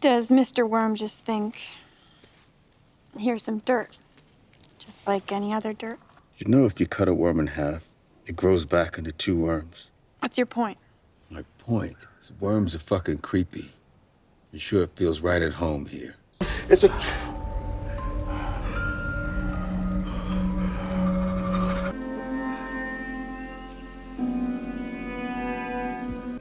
Does Mr. Worm just think, here's some dirt, just like any other dirt? You know, if you cut a worm in half, it grows back into two worms. What's your point? My point is worms are fucking creepy. You sure it feels right at home here? It's a...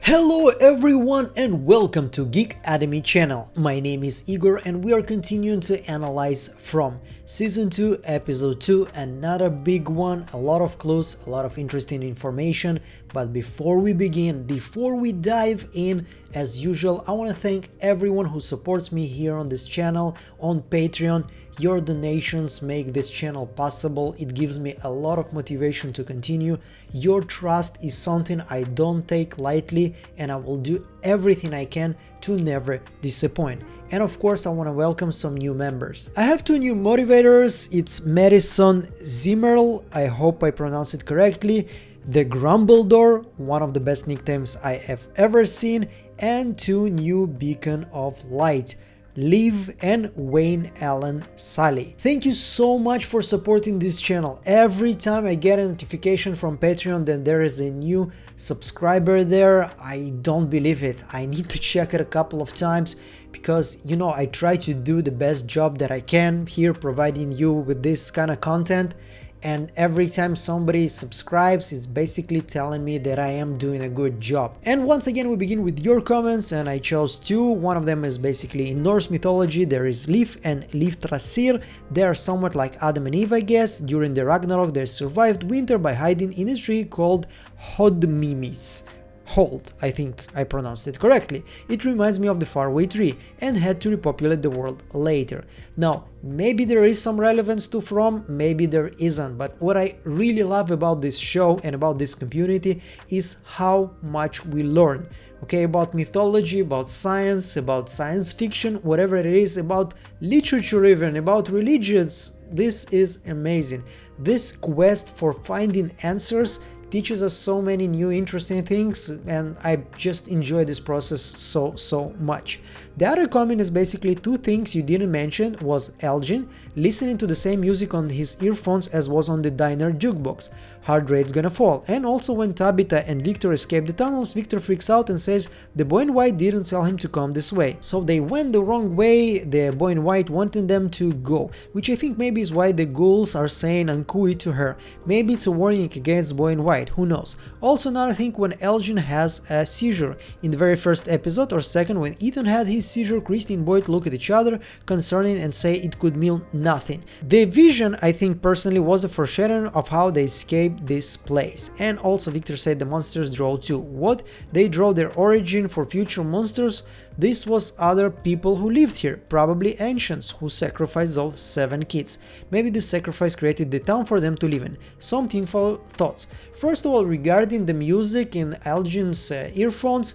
Hello everyone and welcome to Geek Academy channel. My name is Igor and we are continuing to analyze From Season 2 Episode 2, another big one, a lot of clues, a lot of interesting information. But before we begin, before we dive in, as usual, I want to thank everyone who supports me here on this channel, on Patreon. Your donations make this channel possible. It gives me a lot of motivation to continue. Your trust is something I don't take lightly, and I will do everything I can to never disappoint. And of course, I want to welcome some new members. I have two new motivators. It's Madison Zimmerl, I hope I pronounced it correctly, the Grumbledore, one of the best nicknames I have ever seen, and two new Beacon of Light, Liv and Wayne Allen Sully. Thank you so much for supporting this channel. Every time I get a notification from Patreon that there is a new subscriber there, I don't believe it. I need to check it a couple of times because, you know, I try to do the best job that I can here providing you with this kind of content. And every time somebody subscribes, it's basically telling me that I am doing a good job. And once again, we begin with your comments, and I chose two. One of them is basically in Norse mythology. There is Lif and Liftrasir. They are somewhat like Adam and Eve, I guess. During the Ragnarok, they survived winter by hiding in a tree called Hodmimis. Hold, I think I pronounced it correctly. It reminds me of the faraway tree and had to repopulate the world later. Now, maybe there is some relevance to From, maybe there isn't, but what I really love about this show and about this community is how much we learn. Okay, about mythology, about science fiction, whatever it is, about literature even, about religions. This is amazing. This quest for finding answers teaches us so many new interesting things, and I just enjoy this process so much. The other comment is basically two things you didn't mention was Elgin listening to the same music on his earphones as was on the diner jukebox. Heart rate's gonna fall. And also when Tabitha and Victor escape the tunnels, Victor freaks out and says the boy in white didn't tell him to come this way. So they went the wrong way, the boy in white wanted them to go, which I think maybe is why the ghouls are saying Ankui to her. Maybe it's a warning against boy in white, who knows. Also another thing, when Elgin has a seizure. In the very first episode or second, when Ethan had his seizure, Christy and Boyd look at each other concerning and say it could mean nothing. The vision, I think personally, was a foreshadowing of how they escaped this place. And also Victor said the monsters draw too. What? They draw their origin for future monsters? This was other people who lived here, probably ancients who sacrificed those 7 kids. Maybe this sacrifice created the town for them to live in. Some thankful thoughts. First of all, regarding the music in Elgin's earphones,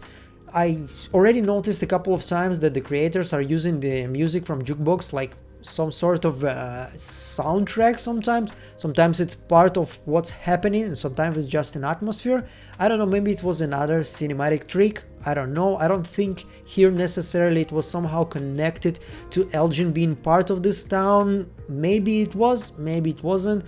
I already noticed a couple of times that the creators are using the music from Jukebox like some sort of soundtrack sometimes it's part of what's happening and sometimes it's just an atmosphere. I don't know, maybe it was another cinematic trick, I don't know. I don't think here necessarily it was somehow connected to Elgin being part of this town. Maybe it was, maybe it wasn't.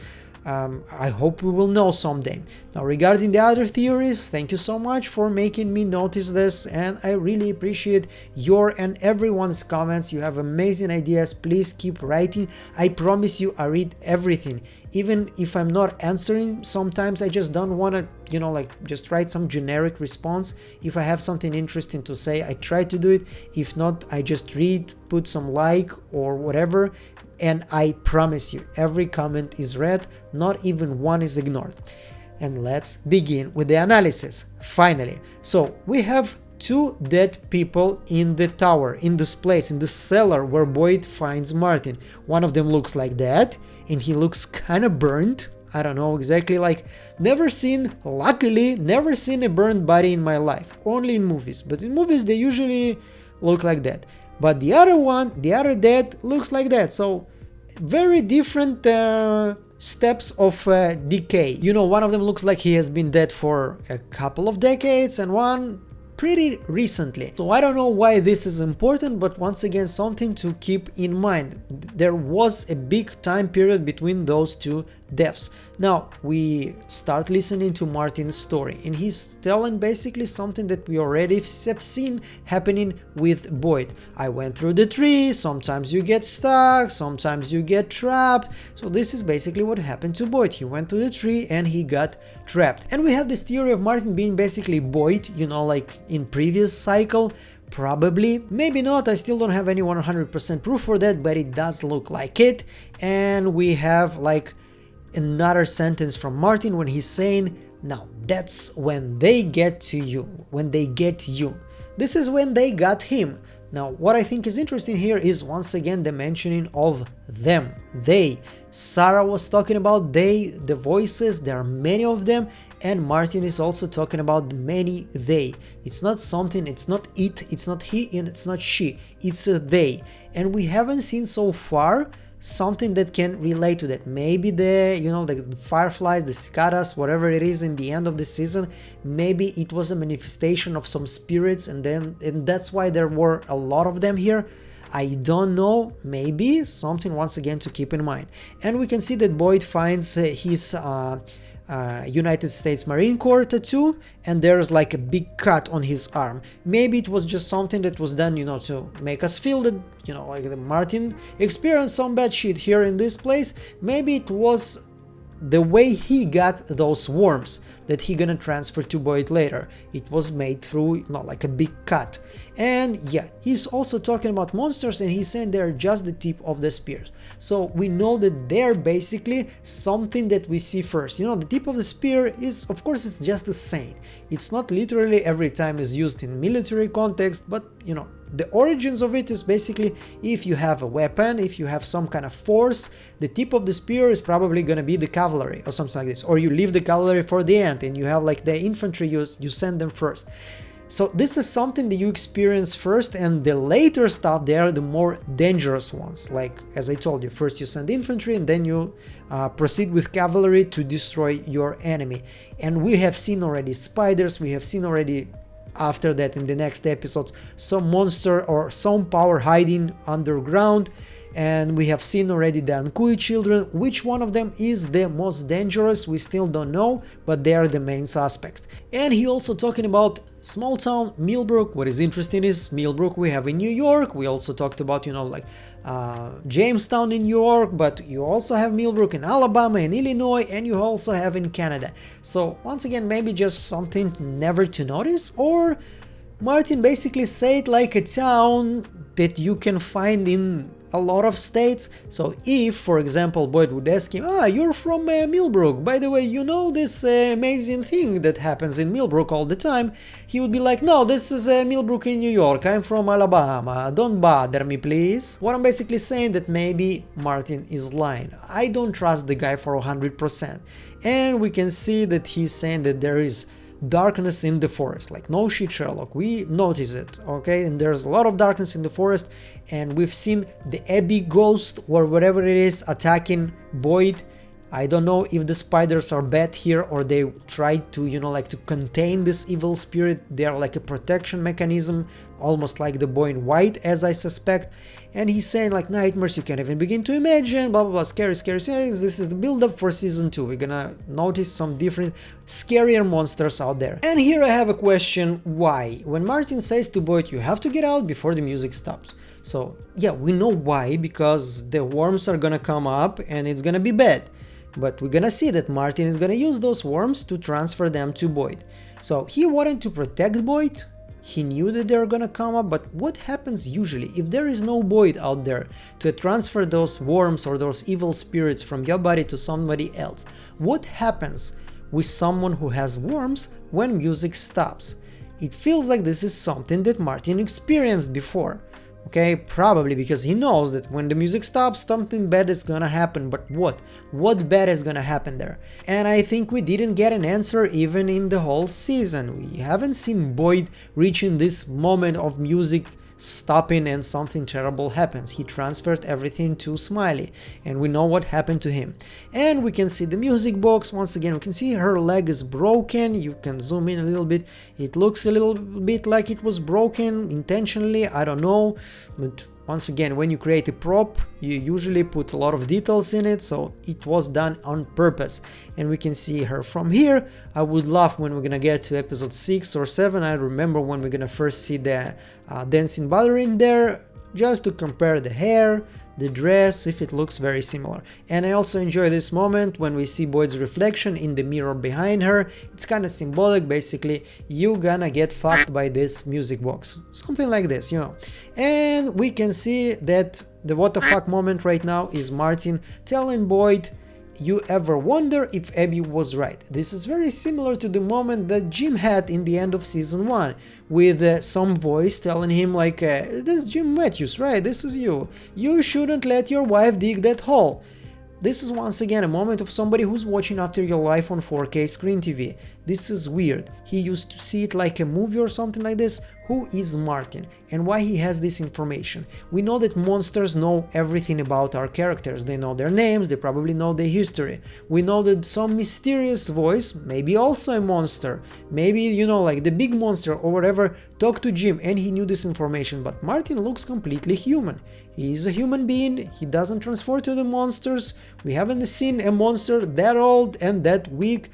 I hope we will know someday. Now regarding the other theories, thank you so much for making me notice this, and I really appreciate your and everyone's comments. You have amazing ideas, please keep writing. I promise you I read everything. Even if I'm not answering, sometimes I just don't want to, you know, like just write some generic response. If I have something interesting to say, I try to do it. If not, I just read, put some like or whatever. And I promise you, every comment is read, not even one is ignored. And let's begin with the analysis, finally. So we have 2 dead people in the tower, in this place, in the cellar where Boyd finds Martin. One of them looks like that, and he looks kind of burnt. I don't know exactly, like, luckily, never seen a burned body in my life, only in movies. But in movies, they usually look like that. But the other one, the other dead, looks like that. So very different steps of decay. You know, one of them looks like he has been dead for a couple of decades, and one pretty recently. So I don't know why this is important, but once again, something to keep in mind. There was a big time period between those two deaths. Now we start listening to Martin's story, and he's telling basically something that we already have seen happening with Boyd. I went through the tree, sometimes you get stuck, sometimes you get trapped. So this is basically what happened to Boyd. He went through the tree and he got trapped. And we have this theory of Martin being basically Boyd, you know, like in previous cycle. Probably, maybe not, I still don't have any 100% proof for that, but it does look like it. And we have like another sentence from Martin when he's saying, now that's when they get to you, when they get you. This is when they got him. Now what I think is interesting here is once again the mentioning of them, they. Sarah was talking about they, the voices, there are many of them, and Martin is also talking about many they. It's not something, it's not it, it's not he, and it's not she, it's a they. And we haven't seen so far something that can relate to that. Maybe the, you know, the fireflies, the cicadas, whatever it is in the end of the season, maybe it was a manifestation of some spirits, and that's why there were a lot of them here. I don't know, maybe something once again to keep in mind. And we can see that Boyd finds his United States Marine Corps tattoo, and there's like a big cut on his arm. Maybe it was just something that was done, you know, to make us feel that, you know, like the Martin experienced some bad shit here in this place. Maybe it was the way he got those worms that he gonna transfer to Boyd later. It was made through, not like a big cut. And yeah, he's also talking about monsters, and he's saying they're just the tip of the spears. So we know that they're basically something that we see first. You know, the tip of the spear is, of course, it's just a saying. It's not literally every time is used in military context, but you know, the origins of it is basically if you have a weapon, if you have some kind of force, the tip of the spear is probably gonna be the cavalry or something like this, or you leave the cavalry for the end and you have like the infantry, you send them first. So this is something that you experience first, and the later stuff, they are the more dangerous ones. Like as I told you, first you send infantry and then you proceed with cavalry to destroy your enemy. And we have seen already spiders, we have seen already after that in the next episodes some monster or some power hiding underground, and we have seen already the Ankui children. Which one of them is the most dangerous, we still don't know, but they are the main suspects. And he also talking about small town Millbrook. What is interesting is Millbrook we have in New York. We also talked about, you know, like Jamestown in New York, but you also have Millbrook in Alabama and Illinois, and you also have in Canada. So once again, maybe just something never to notice, or Martin basically said like a town that you can find in a lot of states. So if, for example, Boyd would ask him, you're from Millbrook, by the way, you know this amazing thing that happens in Millbrook all the time, he would be like, no, this is Millbrook in New York, I'm from Alabama, don't bother me please. What I'm basically saying that maybe Martin is lying. I don't trust the guy for 100%. And we can see that he's saying that there is darkness in the forest, like no shit Sherlock, we notice it, okay? And there's a lot of darkness in the forest, and we've seen the Abbey ghost or whatever it is attacking Boyd. I don't know if the spiders are bad here or they tried to, you know, like to contain this evil spirit. They are like a protection mechanism, almost like the boy in white, as I suspect. And he's saying like nightmares you can't even begin to imagine, blah blah blah, scary, scary, scary. This is the build-up for season 2. We're gonna notice some different, scarier monsters out there. And here I have a question, why? When Martin says to Boyd, you have to get out before the music stops. So yeah, we know why, because the worms are gonna come up and it's gonna be bad. But we're gonna see that Martin is gonna use those worms to transfer them to Boyd. So he wanted to protect Boyd, he knew that they're gonna come up, but what happens usually if there is no Boyd out there to transfer those worms or those evil spirits from your body to somebody else? What happens with someone who has worms when music stops? It feels like this is something that Martin experienced before. Okay, probably because he knows that when the music stops, something bad is gonna happen, but what? What bad is gonna happen there? And I think we didn't get an answer even in the whole season. We haven't seen Boyd reaching this moment of music stopping and something terrible happens. He transferred everything to Smiley, and we know what happened to him. And we can see the music box. Once again, we can see her leg is broken. You can zoom in a little bit. It looks a little bit like it was broken intentionally, I don't know, but once again, when you create a prop, you usually put a lot of details in it, so it was done on purpose. And we can see her from here. I would love when we're gonna get to episode 6 or 7, I remember when we're gonna first see the dancing ballerine there, just to compare the hair, the dress, if it looks very similar. And I also enjoy this moment when we see Boyd's reflection in the mirror behind her. It's kind of symbolic, basically, you gonna get fucked by this music box. Something like this, you know. And we can see that the what the fuck moment right now is Martin telling Boyd, you ever wonder if Abby was right? This is very similar to the moment that Jim had in the end of season 1, with some voice telling him like, this is Jim Matthews, right? This is you. You shouldn't let your wife dig that hole. This is once again a moment of somebody who's watching After Your Life on 4K screen TV. This is weird. He used to see it like a movie or something like this. Who is Martin and why he has this information? We know that monsters know everything about our characters. They know their names, they probably know their history. We know that some mysterious voice, maybe also a monster, maybe, you know, like the big monster or whatever, talked to Jim and he knew this information, but Martin looks completely human. He is a human being, he doesn't transfer to the monsters. We haven't seen a monster that old and that weak.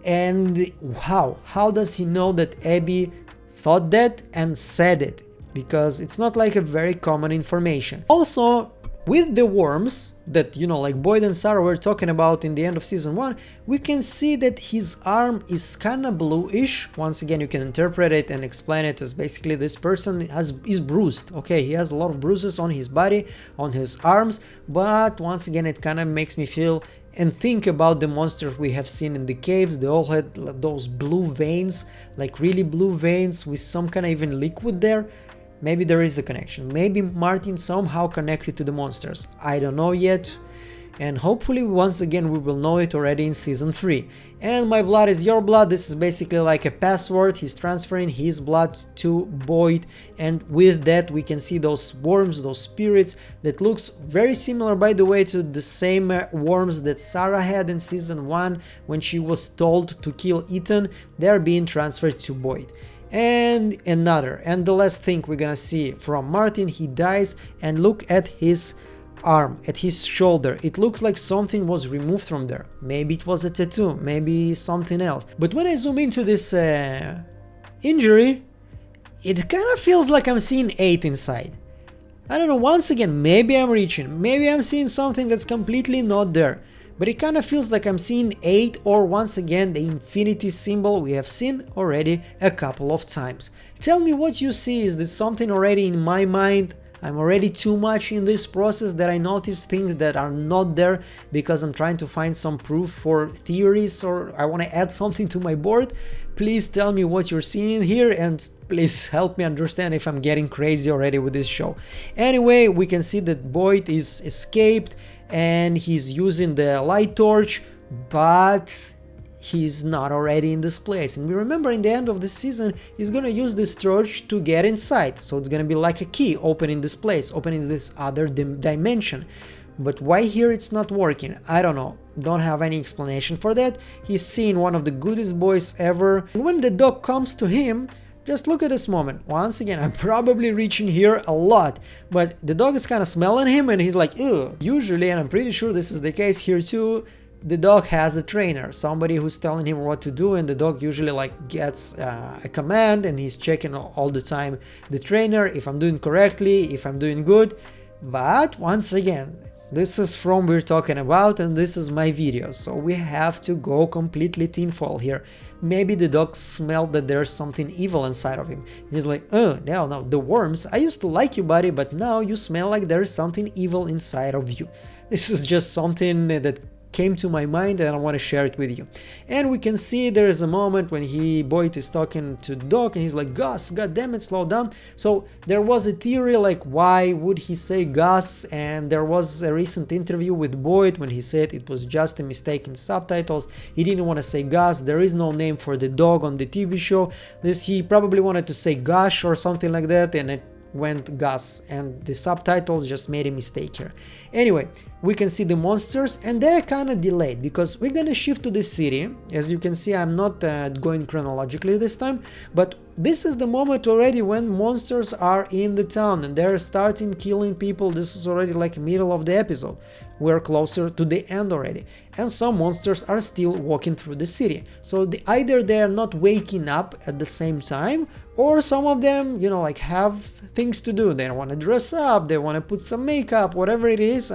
And how does he know that Abby thought that and said it? Because it's not like a very common information. Also, with the worms that, you know, like Boyd and Sarah were talking about in the end of season 1, we can see that his arm is kinda bluish. Once again, you can interpret it and explain it as basically this person is bruised. Okay, he has a lot of bruises on his body, on his arms, but once again, it kinda makes me feel and think about the monsters we have seen in the caves. They all had those blue veins, like really blue veins with some kind of even liquid there. Maybe there is a connection. Maybe Martin somehow connected to the monsters. I don't know yet. And hopefully once again we will know it already in season 3. And my blood is your blood. This is basically like a password. He's transferring his blood to Boyd, and with that we can see those worms, those spirits that looks very similar, by the way, to the same worms that Sarah had in season 1 when she was told to kill Ethan. They're being transferred to Boyd. And the last thing we're gonna see from Martin, he dies, and look at his arm, at his shoulder. It looks like something was removed from there. Maybe it was a tattoo, maybe something else. But when I zoom into this injury, it kind of feels like I'm seeing 8 inside. I don't know, once again, maybe I'm reaching, maybe I'm seeing something that's completely not there. But it kind of feels like I'm seeing 8, or once again the infinity symbol we have seen already a couple of times. Tell me what you see. Is this something already in my mind? I'm already too much in this process that I notice things that are not there because I'm trying to find some proof for theories, or I want to add something to my board. Please tell me what you're seeing here, and please help me understand if I'm getting crazy already with this show. Anyway, we can see that Boyd is escaped and he's using the light torch, but he's not already in this place. And we remember in the end of the season he's gonna use this torch to get inside, so it's gonna be like a key opening this place, opening this other dimension. But why here it's not working? I don't know, don't have any explanation for that. He's seeing one of the goodest boys ever, and when the dog comes to him, just look at this moment. Once again, I'm probably reaching here a lot, but the dog is kind of smelling him and he's like, ew. Usually, and I'm pretty sure this is the case here too, the dog has a trainer, somebody who's telling him what to do, and the dog usually like gets a command and he's checking all the time the trainer if I'm doing correctly, if I'm doing good. But once again, this is From we're talking about, and this is my video, so we have to go completely tinfoil here. Maybe the dog smelled that there's something evil inside of him. He's like, oh, no, the worms, I used to like you, buddy, but now you smell like there's something evil inside of you. This is just something that came to my mind and I want to share it with you. And we can see there is a moment when Boyd is talking to the dog and he's like, Gus, god damn it, slow down. So there was a theory like, why would he say Gus? And there was a recent interview with Boyd when he said it was just a mistake in subtitles. He didn't want to say Gus. There is no name for the dog on the TV show. He probably wanted to say Gosh or something like that, and it went Gus, and the subtitles just made a mistake here. Anyway, we can see the monsters, and they're kind of delayed because we're gonna shift to the city. As you can see, I'm not going chronologically this time, but this is the moment already when monsters are in the town and they're starting killing people. This is already like middle of the episode. We're closer to the end already, and some monsters are still walking through the city. So either they are not waking up at the same time, or some of them, you know, like have things to do. They want to dress up, they want to put some makeup, whatever it is.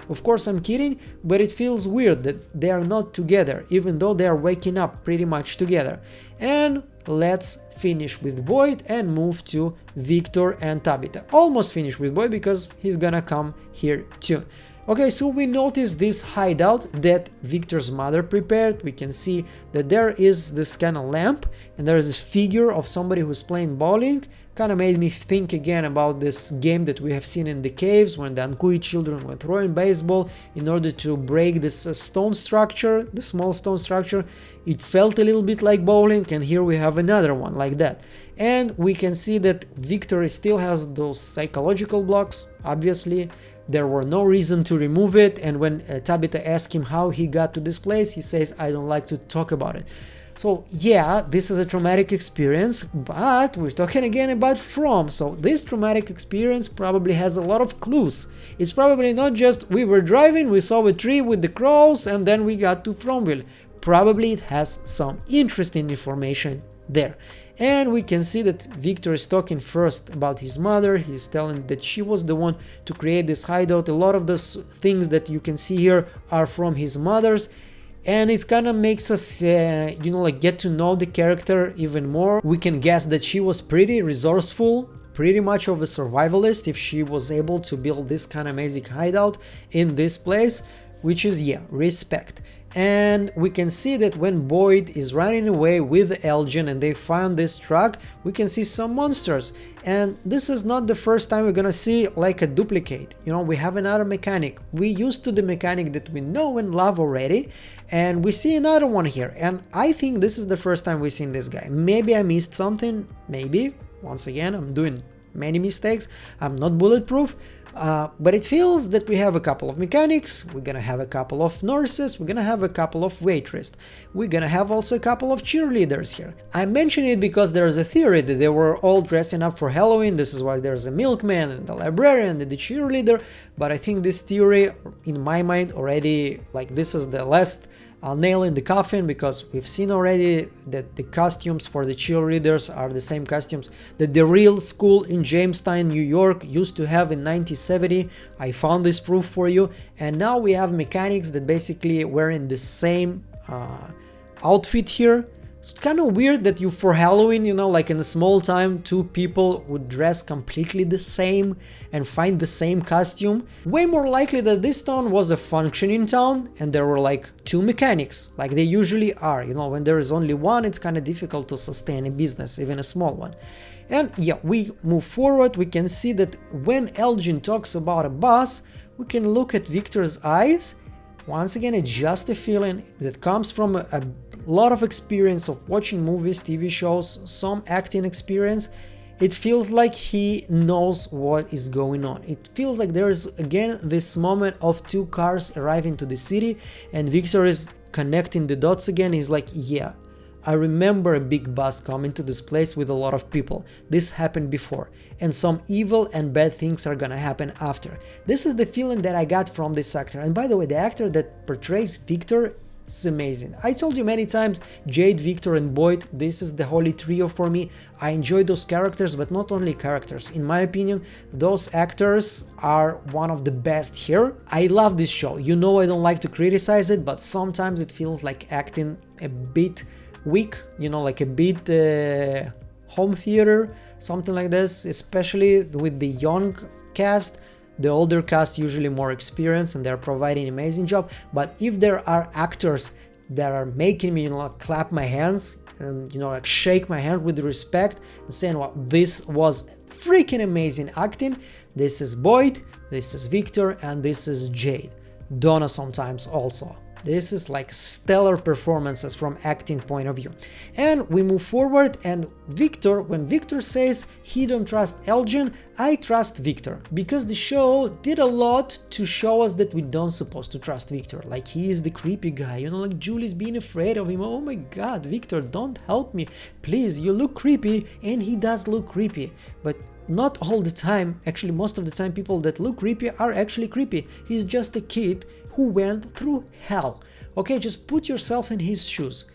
Of course I'm kidding, but it feels weird that they are not together, even though they are waking up pretty much together. And let's finish with Boyd and move to Victor and Tabitha. Almost finished with Boyd because he's gonna come here too. Okay, so we notice this hideout that Victor's mother prepared. We can see that there is this kind of lamp and there is this figure of somebody who's playing bowling. Kind of made me think again about this game that we have seen in the caves when the Ankui children were throwing baseball in order to break this stone structure, the small stone structure. It felt a little bit like bowling, and here we have another one like that. And we can see that Victor still has those psychological blocks. Obviously, there were no reason to remove it, and when Tabitha asked him how he got to this place, he says, "I don't like to talk about it." So yeah, this is a traumatic experience, but we're talking again about From, so this traumatic experience probably has a lot of clues. It's probably not just we were driving, we saw a tree with the crows, and then we got to Fromville. Probably it has some interesting information there. And we can see that Victor is talking first about his mother. He's telling that she was the one to create this hideout. A lot of those things that you can see here are from his mother's. And it kind of makes us, you know, like get to know the character even more. We can guess that she was pretty resourceful, pretty much of a survivalist if she was able to build this kind of amazing hideout in this place, which is, yeah, respect. And we can see that when Boyd is running away with Elgin and they find this truck, we can see some monsters. And this is not the first time we're gonna see like a duplicate. You know, we have another mechanic. We used to the mechanic that we know and love already, and we see another one here. And I think this is the first time we've seen this guy. Maybe I missed something, maybe. Once again, I'm doing many mistakes. I'm not bulletproof. But it feels that we have a couple of mechanics, we're gonna have a couple of nurses, we're gonna have a couple of waitresses, we're gonna have also a couple of cheerleaders here. I mention it because there's a theory that they were all dressing up for Halloween. This is why there's a milkman and the librarian and the cheerleader, but I think this theory, in my mind, already, like, this is the last nail in the coffin, because we've seen already that the costumes for the cheerleaders are the same costumes that the real school in Jamestown, New York used to have in 1970. I found this proof for you, and now we have mechanics that basically wearing the same outfit here. It's kind of weird that you, for Halloween, you know, like in a small town, two people would dress completely the same and find the same costume. Way more likely that this town was a functioning town and there were like two mechanics, like they usually are. You know, when there is only one, it's kind of difficult to sustain a business, even a small one. And yeah, we move forward. We can see that when Elgin talks about a bus, we can look at Victor's eyes. Once again, it's just a feeling that comes from a lot of experience of watching movies, TV shows, some acting experience. It feels like he knows what is going on. It feels like there is again this moment of two cars arriving to the city and Victor is connecting the dots again. He's like, yeah, I remember a big bus coming to this place with a lot of people. This happened before, and some evil and bad things are gonna happen after. This is the feeling that I got from this actor. And by the way, the actor that portrays Victor is amazing. I told you many times, Jade, Victor and Boyd, this is the holy trio for me. I enjoy those characters, but not only characters. In my opinion, those actors are one of the best here. I love this show. You know I don't like to criticize it, but sometimes it feels like acting a bit weak, you know, like a bit home theater, something like this, especially with the young cast. The older cast usually more experienced and they're providing an amazing job. But if there are actors that are making me, you know, clap my hands and, you know, like shake my hand with respect and saying, well, this was freaking amazing acting, this is Boyd, this is Victor, and this is Jade. Donna sometimes also. this is like stellar performances from acting point of view. And we move forward, and Victor, when Victor says he don't trust Elgin, I trust Victor, because the show did a lot to show us that we don't supposed to trust Victor. Like, he is the creepy guy, you know, like Julie's being afraid of him. Oh my god, Victor, don't help me, please, you look creepy. And he does look creepy, but not all the time. Actually, most of the time people that look creepy are actually creepy. He's just a kid who went through hell. Okay, just put yourself in his shoes.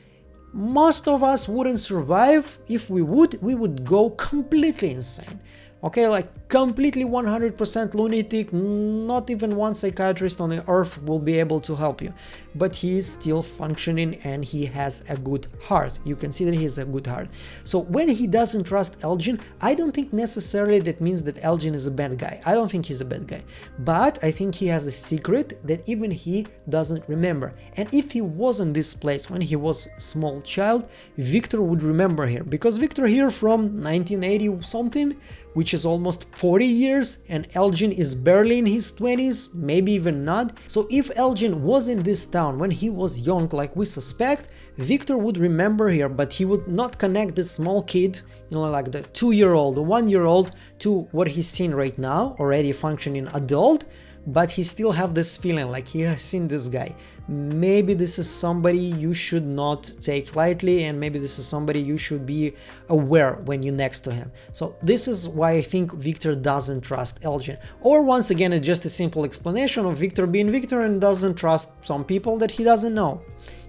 Most of us wouldn't survive. If we would go completely insane. Okay, like completely 100% lunatic. Not even one psychiatrist on the earth will be able to help you. But he is still functioning and he has a good heart. You can see that he has a good heart. So when he doesn't trust Elgin, I don't think necessarily that means that Elgin is a bad guy. I don't think he's a bad guy. But I think he has a secret that even he doesn't remember. And if he was in this place when he was a small child, Victor would remember here. Because Victor here from 1980 something, which is almost 40 years, and Elgin is barely in his 20s, maybe even not. So if Elgin was in this town when he was young, like we suspect, Victor would remember here, but he would not connect this small kid, you know, like the 2-year-old, the 1-year-old, to what he's seen right now, already functioning adult, but he still have this feeling like he has seen this guy. Maybe this is somebody you should not take lightly, and maybe this is somebody you should be aware when you're next to him. So this is why I think Victor doesn't trust Elgin. Or once again, it's just a simple explanation of Victor being Victor and doesn't trust some people that he doesn't know.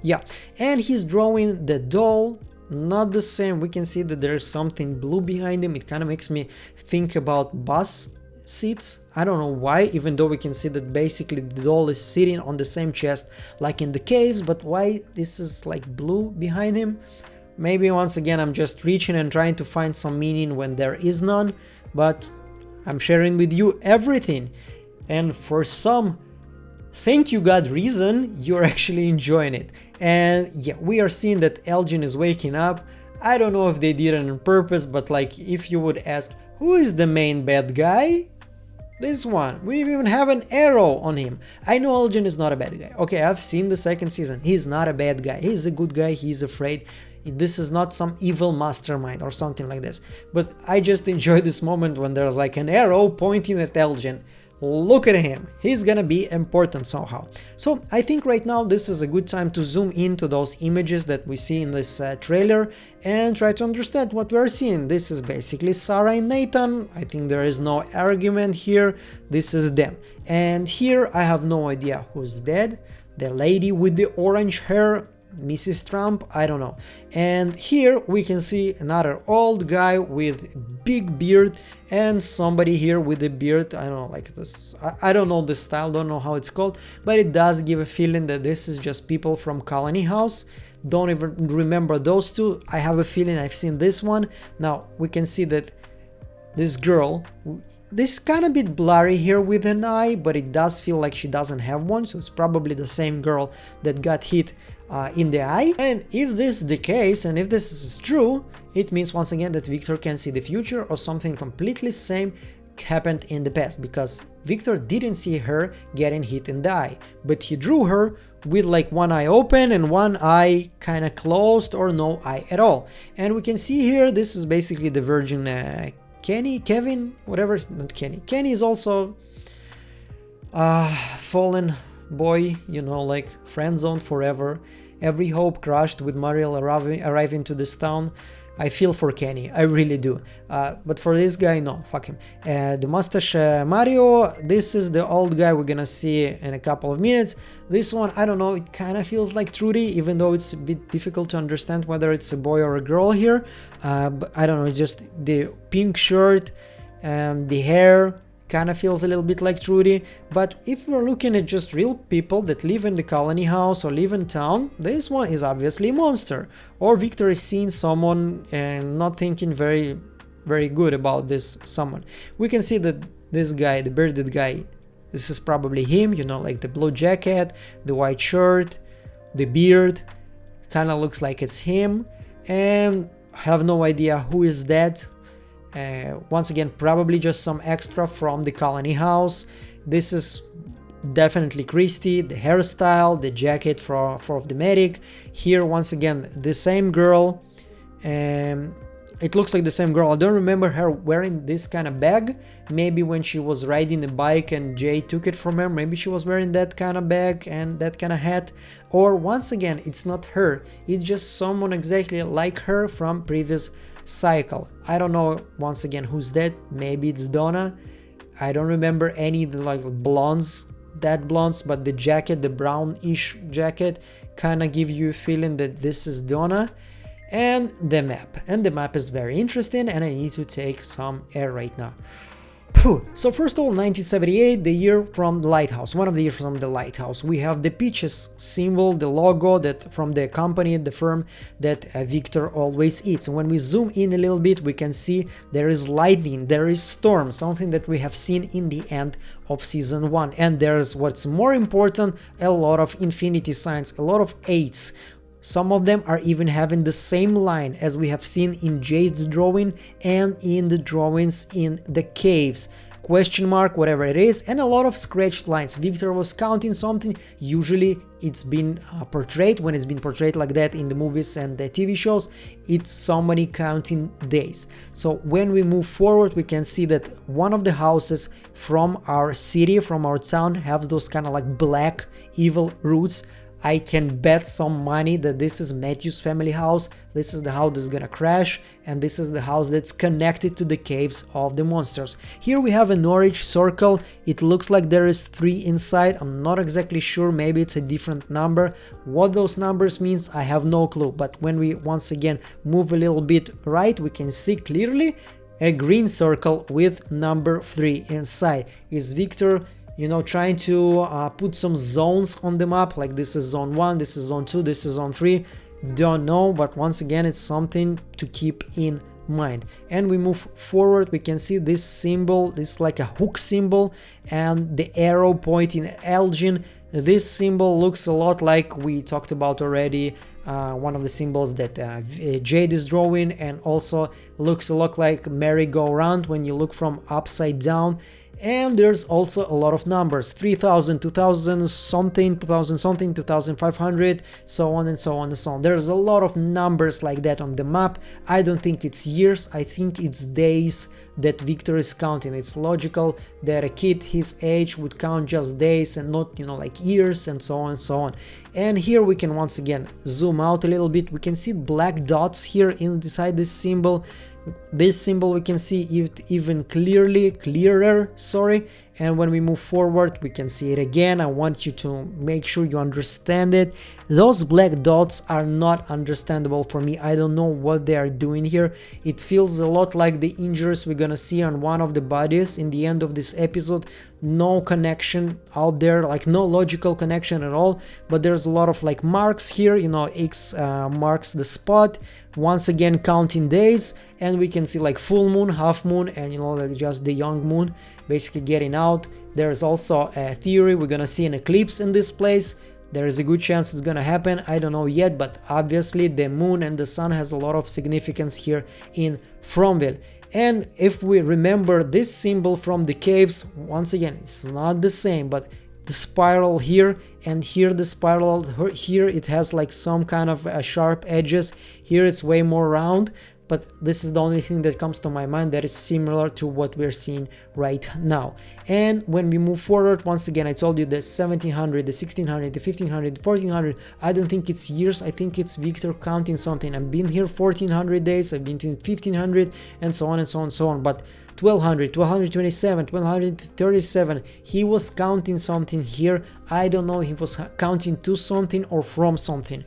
Yeah, and he's drawing the doll, not the same. We can see that there's something blue behind him. It kind of makes me think about bus seats. I don't know why, even though we can see that basically the doll is sitting on the same chest like in the caves, but why this is like blue behind him? Maybe once again I'm just reaching and trying to find some meaning when there is none, but I'm sharing with you everything, and for some thank you God reason you're actually enjoying it. And yeah, we are seeing that Elgin is waking up. I don't know if they did it on purpose, but like if you would ask who is the main bad guy, this one. We even have an arrow on him. I know Elgin is not a bad guy. Okay, I've seen the second season. He's not a bad guy. He's a good guy. He's afraid. This is not some evil mastermind or something like this. But I just enjoy this moment when there's like an arrow pointing at Elgin. Look at him, he's gonna be important somehow. So I think right now this is a good time to zoom into those images that we see in this trailer and try to understand what we're seeing. This is basically Sarah and Nathan. I think there is no argument here. This is them. And here I have no idea who's dead. The lady with the orange hair, Mrs. Trump, I don't know. And here we can see another old guy with big beard and somebody here with a beard. I don't know, like this, I don't know the style, don't know how it's called, but it does give a feeling that this is just people from Colony House. Don't even remember those two. I have a feeling I've seen this one. Now we can see that this girl, this kind of bit blurry here with an eye, but it does feel like she doesn't have one, so it's probably the same girl that got hit in the eye. And if this is the case, and if this is true, it means once again that Victor can see the future or something completely same happened in the past, because Victor didn't see her getting hit in the eye, but he drew her with like one eye open and one eye kind of closed or no eye at all. And we can see here, this is basically the virgin Kevin, whatever, not Kenny. Kenny is also fallen boy, you know, like friend zoned forever. Every hope crushed with Mariel arriving to this town. I feel for Kenny, I really do. But for this guy, no, fuck him. The mustache Mario, this is the old guy we're gonna see in a couple of minutes. This one, I don't know, it kind of feels like Trudy, even though it's a bit difficult to understand whether it's a boy or a girl here. But I don't know, it's just the pink shirt and the hair kind of feels a little bit like Trudy. But if we're looking at just real people that live in the colony house or live in town, this one is obviously a monster. Or Victor is seeing someone and not thinking very good about this someone. We can see that this guy, the bearded guy, this is probably him, you know, like the blue jacket, the white shirt, the beard, kind of looks like it's him. And have no idea who is that. Once again, probably just some extra from the colony house. This is definitely Christy, the hairstyle, the jacket for the medic. Here once again the same girl, it looks like the same girl. I don't remember her wearing this kind of bag. Maybe when she was riding the bike and Jay took it from her, maybe she was wearing that kind of bag and that kind of hat. Or once again, it's not her, it's just someone exactly like her from previous cycle. I don't know once again who's that. Maybe it's Donna. I don't remember any like blondes, that blondes, but the jacket, the brownish jacket, kind of give you a feeling that this is Donna. And the map is very interesting, and I need to take some air right now. So first of all, 1978, the year from the lighthouse, one of the years from the lighthouse. We have the peaches symbol, the logo that from the company, the firm that Victor always eats. And when we zoom in a little bit, we can see there is lightning, there is storm, something that we have seen in the end of season 1. And there's what's more important, a lot of infinity signs, a lot of 8s. Some of them are even having the same line as we have seen in Jade's drawing and in the drawings in the caves. Question mark, whatever it is, and a lot of scratched lines. Victor was counting something. Usually it's been portrayed, when it's been portrayed like that in the movies and the TV shows, it's somebody counting days. So when we move forward, we can see that one of the houses from our city, from our town, have those kind of like black evil roots. I can bet some money that this is Matthew's family house. This is the house that's gonna crash, and this is the house that's connected to the caves of the monsters. Here we have an orange circle. It looks like there is 3 inside. I'm not exactly sure, maybe it's a different number. What those numbers means, I have no clue. But when we once again move a little bit right, we can see clearly a green circle with number 3 inside. Is Victor, you know, trying to put some zones on the map, like this is zone 1, this is zone 2, this is zone 3, don't know, but once again it's something to keep in mind. And we move forward, we can see this symbol, this is like a hook symbol, and the arrow pointing at Elgin. This symbol looks a lot like we talked about already, one of the symbols that Jade is drawing, and also looks a lot like merry-go-round when you look from upside down. And there's also a lot of numbers, 3000, 2000 something, 2000 something, 2500, so on and so on and so on. There's a lot of numbers like that on the map. I don't think it's years, I think it's days that Victor is counting. It's logical that a kid his age would count just days and not, you know, like years, and so on and so on. And here we can once again zoom out a little bit. We can see black dots here inside this symbol. This symbol we can see it even clearer, sorry. And when we move forward, we can see it again. I want you to make sure you understand it. Those black dots are not understandable for me. I don't know what they are doing here. It feels a lot like the injuries we're gonna see on one of the bodies in the end of this episode. No connection out there, like no logical connection at all. But there's a lot of like marks here, you know, X marks the spot. Once again counting days, and we can see like full moon, half moon, and you know, like just the young moon basically getting out. There's also a theory we're gonna see an eclipse in this place. There is a good chance it's gonna happen. I don't know yet, but obviously the moon and the sun has a lot of significance here in Fromville. And if we remember this symbol from the caves, once again it's not the same, but the spiral here and here, the spiral here, it has like some kind of sharp edges. Here it's way more round, but this is the only thing that comes to my mind that is similar to what we're seeing right now. And when we move forward, once again, I told you the 1700, the 1600, the 1500, the 1400, I don't think it's years, I think it's Victor counting something. I've been here 1400 days, I've been to 1500, and so on and so on and so on, but 1200, 1227, 1237, he was counting something here. I don't know if he was counting to something or from something.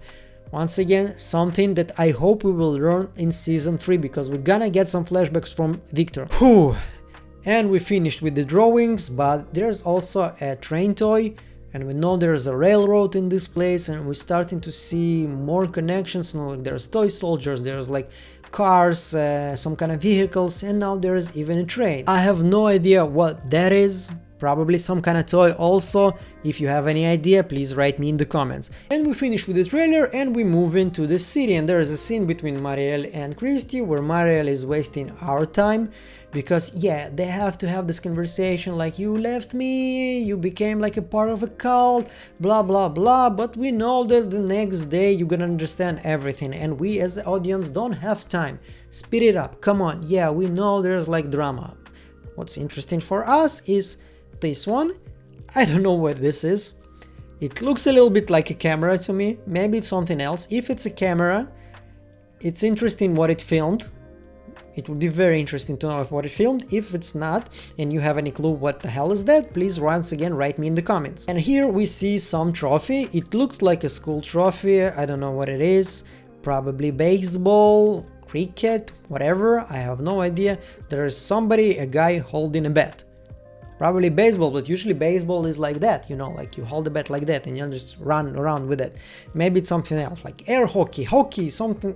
Once again, something that I hope we will learn in season 3, because we're gonna get some flashbacks from Victor. Whew. And we finished with the drawings, but there's also a train toy, and we know there's a railroad in this place, and we're starting to see more connections. You know, like there's toy soldiers, there's like cars, some kind of vehicles, and now there's even a train. I have no idea what that is. probably some kind of toy also. If you have any idea, please write me in the comments. And we finish with the trailer and we move into the city, and there is a scene between Marielle and Christy where Marielle is wasting our time because yeah, they have to have this conversation like, you left me, you became like a part of a cult, blah blah blah, but we know that the next day you're gonna understand everything, and we as the audience don't have time. Speed it up, come on. Yeah, we know there's like drama. What's interesting for us is this one. I don't know what this is. It looks a little bit like a camera to me. Maybe it's something else. If it's a camera, it's interesting what it filmed. It would be very interesting to know what it filmed. If it's not, and you have any clue what the hell is that, please once again write me in the comments. And here we see some trophy. It looks like a school trophy. I don't know what it is. Probably baseball, cricket, whatever. I have no idea. There is somebody, a guy holding a bat. Probably baseball, but usually baseball is like that, you know, like you hold the bat like that and you just run around with it. Maybe it's something else, like air hockey, something,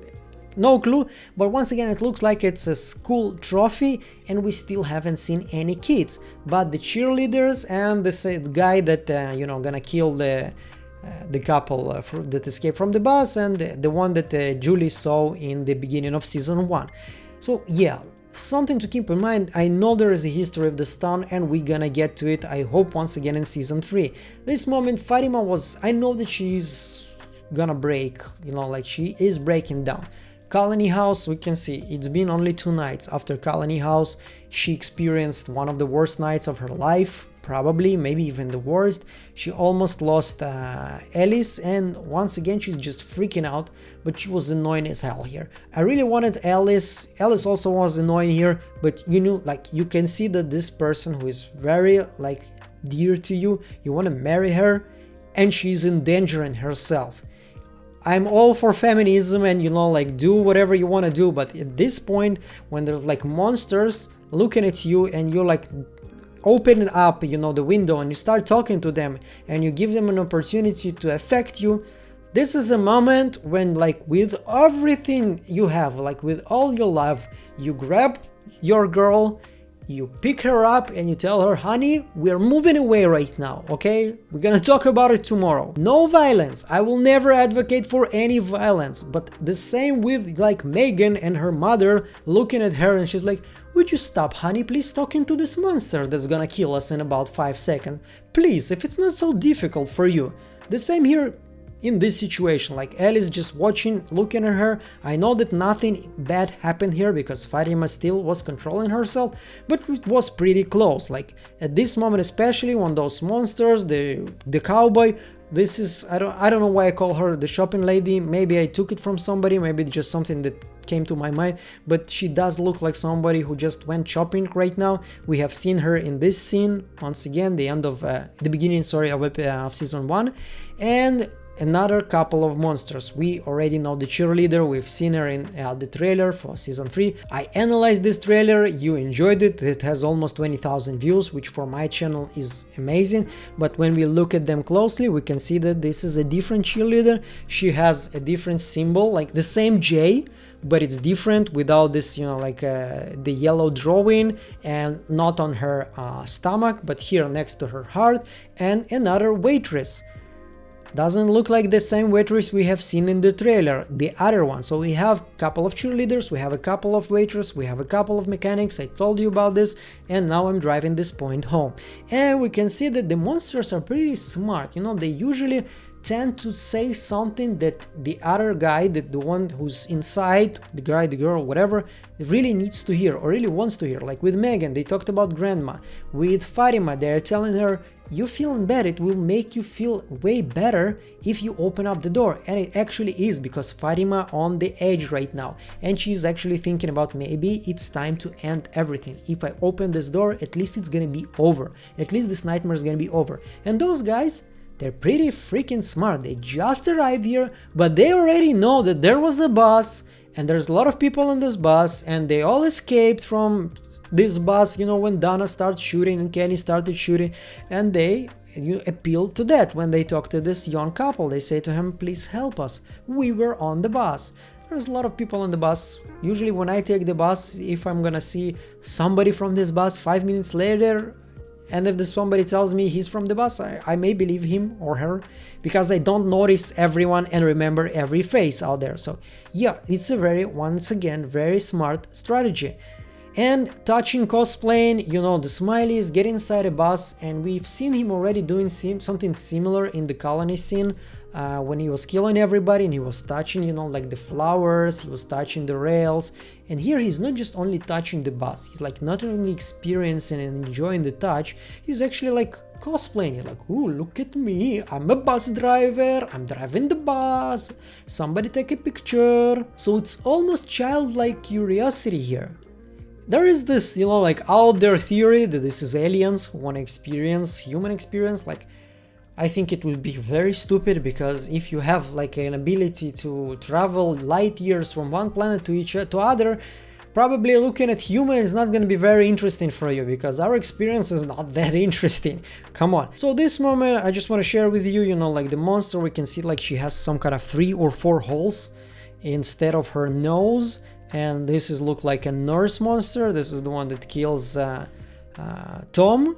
no clue. But once again, it looks like it's a school trophy and we still haven't seen any kids. But the cheerleaders and the guy that, you know, gonna kill the couple that escaped from the bus, and the one that Julie saw in the beginning of season 1. So yeah, something to keep in mind. I know there is a history of the stone and we're gonna get to it, I hope, once again in season 3. This moment Fatima was, I know that she's gonna break, you know, like she is breaking down. Colony House, we can see it's been only 2 nights. After Colony House, she experienced one of the worst nights of her life, probably, maybe even the worst. She almost lost Alice, and once again she's just freaking out, but she was annoying as hell here. I really wanted Alice. Alice also was annoying here, but you know, like you can see that this person who is very like dear to you, you want to marry her, and she's endangering herself. I'm all for feminism and, you know, like do whatever you want to do, but at this point when there's like monsters looking at you and you're like open up, you know, the window and you start talking to them and you give them an opportunity to affect you, this is a moment when, like, with everything you have, like with all your love, you grab your girl, you pick her up and you tell her, honey, we're moving away right now, okay? We're gonna talk about it tomorrow. No violence. I will never advocate for any violence, but the same with like Megan and her mother looking at her and she's like, would you stop, honey, please, talking to this monster that's gonna kill us in about 5 seconds. Please, if it's not so difficult for you. The same here in this situation, like Alice just watching, looking at her. I know that nothing bad happened here because Fatima still was controlling herself, but it was pretty close. Like at this moment, especially when those monsters, the cowboy, this is, I don't know why I call her the shopping lady. Maybe I took it from somebody, maybe it's just something that came to my mind, but she does look like somebody who just went shopping right now. We have seen her in this scene once again, the end of the beginning, sorry, of season 1, and another couple of monsters. We already know the cheerleader, we've seen her in the trailer for season 3. I analyzed this trailer, you enjoyed it, it has almost 20,000 views, which for my channel is amazing, but when we look at them closely, we can see that this is a different cheerleader. She has a different symbol, like the same J, but it's different without this, you know, like the yellow drawing, and not on her stomach, but here next to her heart, and another waitress. Doesn't look like the same waitress we have seen in the trailer, the other one. So we have a couple of cheerleaders, we have a couple of waitresses, we have a couple of mechanics. I told you about this, and now I'm driving this point home. And we can see that the monsters are pretty smart, you know, they usually tend to say something that the other guy, that the one who's inside, the guy, the girl, whatever, really needs to hear or really wants to hear. Like with Megan, they talked about grandma. With Fatima, they're telling her, you're feeling bad, it will make you feel way better if you open up the door. And it actually is, because Fatima on the edge right now, and she's actually thinking about maybe it's time to end everything. If I open this door, at least it's gonna be over, at least this nightmare is gonna be over. And those guys, they're pretty freaking smart. They just arrived here, but they already know that there was a bus and there's a lot of people on this bus, and they all escaped from this bus, you know, when Donna started shooting and Kenny started shooting, and they appealed to that when they talked to this young couple. They say to him, please help us, we were on the bus. There's a lot of people on the bus. Usually when I take the bus, if I'm gonna see somebody from this bus 5 minutes later, And if this somebody tells me he's from the bus, I may believe him or her, because I don't notice everyone and remember every face out there. So yeah, it's a once again, very smart strategy. And touching cosplaying, you know, the smileys, get inside a bus, and we've seen him already doing something similar in the colony scene, when he was killing everybody and he was touching, you know, like the flowers, he was touching the rails. And here he's not just only touching the bus, he's like not only experiencing and enjoying the touch, he's actually like cosplaying. He's like, ooh, look at me, I'm a bus driver, I'm driving the bus, somebody take a picture. So it's almost childlike curiosity here. There is this, you know, like out there theory that this is aliens who want to experience human experience. Like, I think it would be very stupid, because if you have like an ability to travel light years from one planet to other, probably looking at human is not going to be very interesting for you, because our experience is not that interesting. Come on. So this moment I just want to share with you, you know, like the monster, we can see like she has some kind of 3 or 4 holes instead of her nose. And this is look like a nurse monster. This is the one that kills Tom,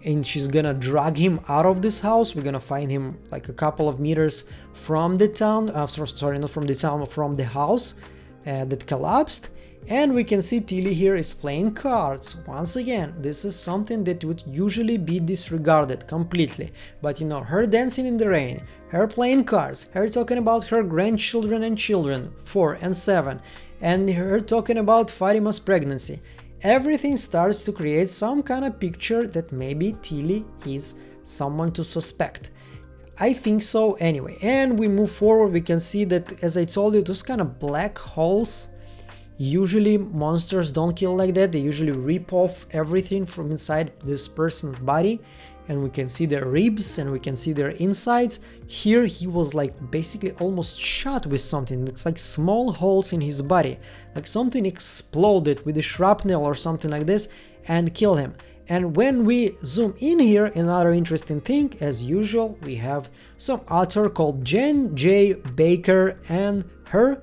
and she's gonna drag him out of this house. We're gonna find him like a couple of meters from the town, sorry, not from the town, but from the house that collapsed. And we can see Tilly here is playing cards. Once again, this is something that would usually be disregarded completely. But you know, her dancing in the rain, her playing cards, her talking about her grandchildren and children, 4 and 7, and her talking about Fatima's pregnancy. Everything starts to create some kind of picture that maybe Tilly is someone to suspect. I think so anyway. And we move forward, we can see that, as I told you, those kind of black holes, usually monsters don't kill like that. They usually rip off everything from inside this person's body, and we can see their ribs and we can see their insides. Here he was like basically almost shot with something. It's like small holes in his body, like something exploded with a shrapnel or something like this and killed him. And when we zoom in here, another interesting thing, as usual, we have some author called Jen J. Baker and her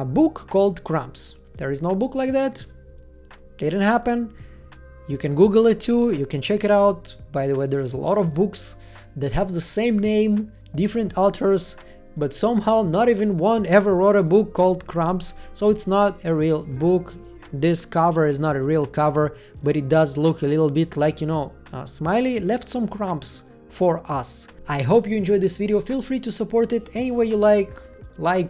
book called Crumbs. There is no book like that, didn't happen. You can Google it too, you can check it out. By the way, there's a lot of books that have the same name, different authors, but somehow not even one ever wrote a book called Crumbs, so it's not a real book. This cover is not a real cover, but it does look a little bit like, you know, Smiley left some crumbs for us. I hope you enjoyed this video. Feel free to support it any way you like,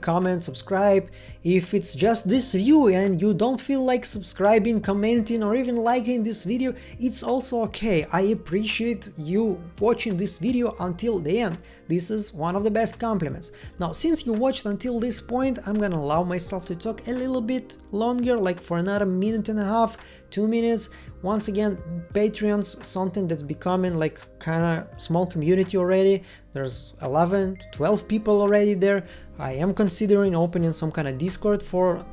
comment, subscribe. If it's just this view and you don't feel like subscribing, commenting, or even liking this video, it's also okay. I appreciate you watching this video until the end. This is one of the best compliments. Now, since you watched until this point, I'm gonna allow myself to talk a little bit longer, like for another minute and a half, 2 minutes. Once again, Patreon's something that's becoming like kind of small community already. There's 11, 12 people already there. I am considering opening some kind of Discord for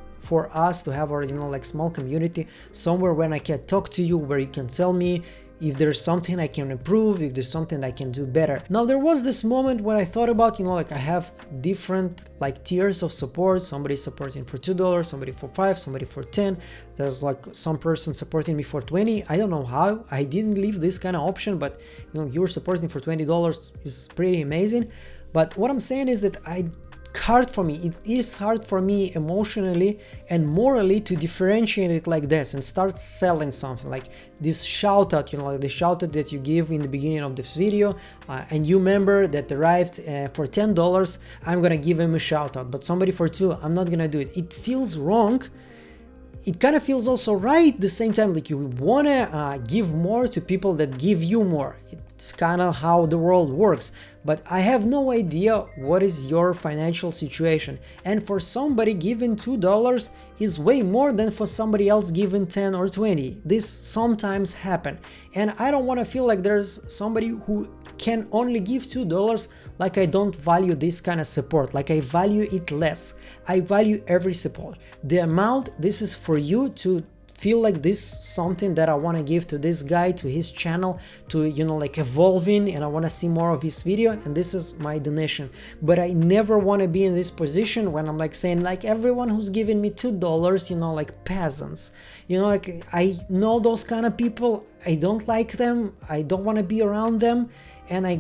us to have our, you know, like small community, somewhere when I can talk to you, where you can tell me if there's something I can improve, if there's something I can do better. Now, there was this moment when I thought about, you know, like I have different like tiers of support. Somebody supporting for $2, somebody for $5, somebody for 10. There's like some person supporting me for 20. I don't know how. I didn't leave this kind of option, but you know, you're supporting for $20 is pretty amazing. But what I'm saying is that hard for me, it is hard for me emotionally and morally to differentiate it like this and start selling something like this shout out, you know, like the shout out that you give in the beginning of this video, and you member that arrived for $10, I'm gonna give him a shout out, but somebody for $2, I'm not gonna do it. It feels wrong. It kind of feels also right at the same time, like you wanna give more to people that give you more. It's kind of how the world works, but I have no idea what is your financial situation, and for somebody giving $2 is way more than for somebody else giving 10 or 20. This sometimes happen, and I don't want to feel like there's somebody who can only give $2, like I don't value this kind of support, like I value it less. I value every support. The amount, this is for you to feel like this is something that I want to give to this guy, to his channel, to, you know, like evolving, and I want to see more of his video, and this is my donation. But I never want to be in this position when I'm like saying like everyone who's giving me $2, you know, like peasants, you know, like I know those kind of people, I don't like them, I don't want to be around them, and I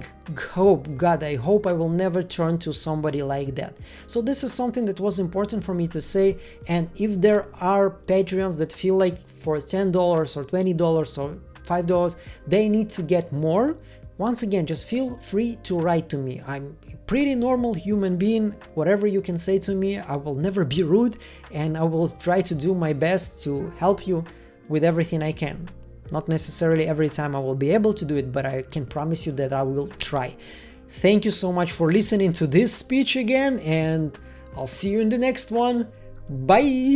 hope, God, I hope I will never turn to somebody like that. So this is something that was important for me to say, and if there are Patreons that feel like for $10 or $20 or $5 they need to get more, once again, just feel free to write to me. I'm a pretty normal human being. Whatever you can say to me, I will never be rude, and I will try to do my best to help you with everything I can. Not necessarily every time I will be able to do it, but I can promise you that I will try. Thank you so much for listening to this speech again, and I'll see you in the next one. Bye!